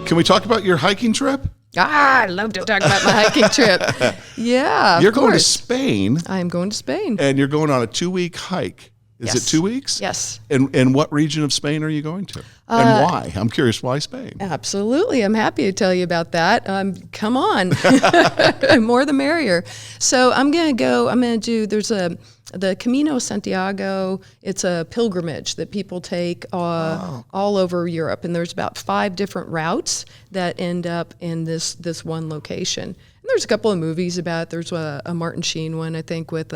Can we talk about your hiking trip? I love to talk about my hiking trip. Yeah, You're going to Spain. I am going to Spain. And you're going on a 2-week hike. Is it 2 weeks? Yes. And what region of Spain are you going to? And why? I'm curious, why Spain? Absolutely. I'm happy to tell you about that. Come on. More the merrier. So I'm going to do, the Camino Santiago. It's a pilgrimage that people take all over Europe. And there's about 5 different routes that end up in this one location. And there's a couple of movies about it. There's a Martin Sheen one, I think, with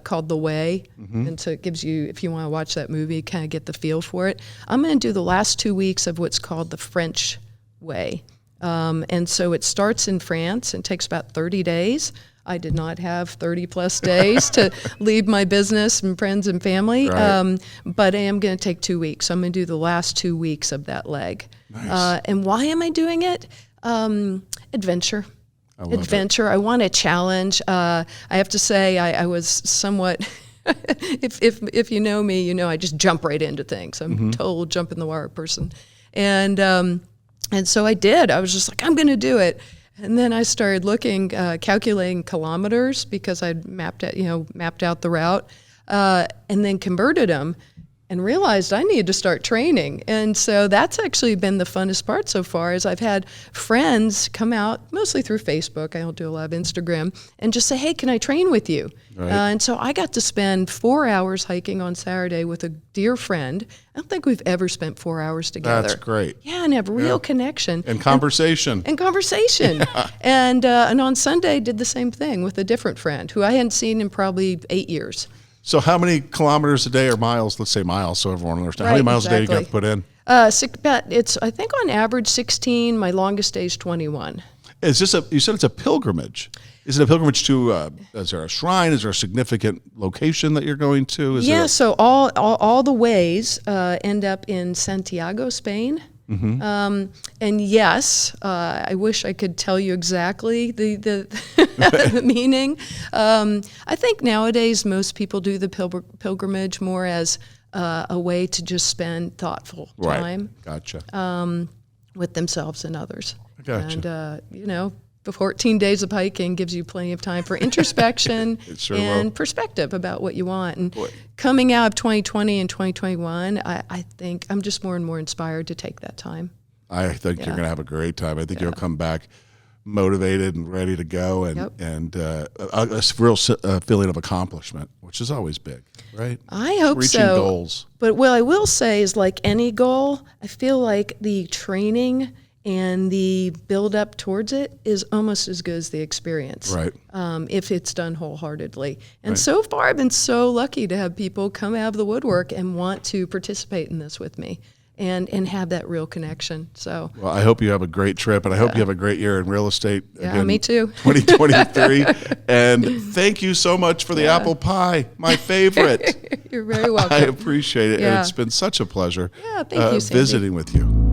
called The Way, and so it gives you, if you want to watch that movie, kind of get the feel for it. I'm going to do the last 2 weeks of what's called the French Way, and so it starts in France and takes about 30 days. I did not have 30 plus days to leave my business and friends and family, right. But I am going to take 2 weeks. I'm going to do the last 2 weeks of that leg. Nice. And why am I doing it? Adventure. I want a challenge. I have to say, I was somewhat. if you know me, you know I just jump right into things. I'm a total jump in the wire person, and so I did. I was just like, I'm going to do it, and then I started looking, calculating kilometers because I'd mapped out the route, and then converted them. And realized I needed to start training. And so that's actually been the funnest part so far, is I've had friends come out, mostly through Facebook, I don't do a lot of Instagram, and just say, hey, can I train with you? Right. And so I got to spend 4 hours hiking on Saturday with a dear friend. I don't think we've ever spent 4 hours together. That's great. Yeah, and have real connection. And conversation. And conversation. Yeah. And on Sunday, did the same thing with a different friend who I hadn't seen in probably 8 years. So how many kilometers a day or miles? Let's say miles, so everyone understands. Right, how many miles a day you got to put in? It's I think on average 16. My longest day is 21. Is this you said it's a pilgrimage? Is it a pilgrimage to? Is there a shrine? Is there a significant location that you're going to? So all the ways end up in Santiago, Spain. And yes, I wish I could tell you exactly the the meaning. I think nowadays most people do the pilgrimage more as a way to just spend thoughtful time. Right. Gotcha. With themselves and others. Gotcha. And the 14 days of hiking gives you plenty of time for introspection and perspective about what you want. And coming out of 2020 and 2021, I think I'm just more and more inspired to take that time. I think you're going to have a great time. I think you'll come back motivated and ready to go, and a real feeling of accomplishment, which is always big, right? I hope Reaching so. Goals. But what I will say is, like any goal, I feel like the training and the build up towards it is almost as good as the experience, right? If it's done wholeheartedly. And so far, I've been so lucky to have people come out of the woodwork and want to participate in this with me and have that real connection. So, well, I hope you have a great trip, and I hope you have a great year in real estate. Yeah, again, me too. 2023. And thank you so much for the apple pie, my favorite. You're very welcome. I appreciate it, and it's been such a pleasure thank you, Sandy. visiting with you.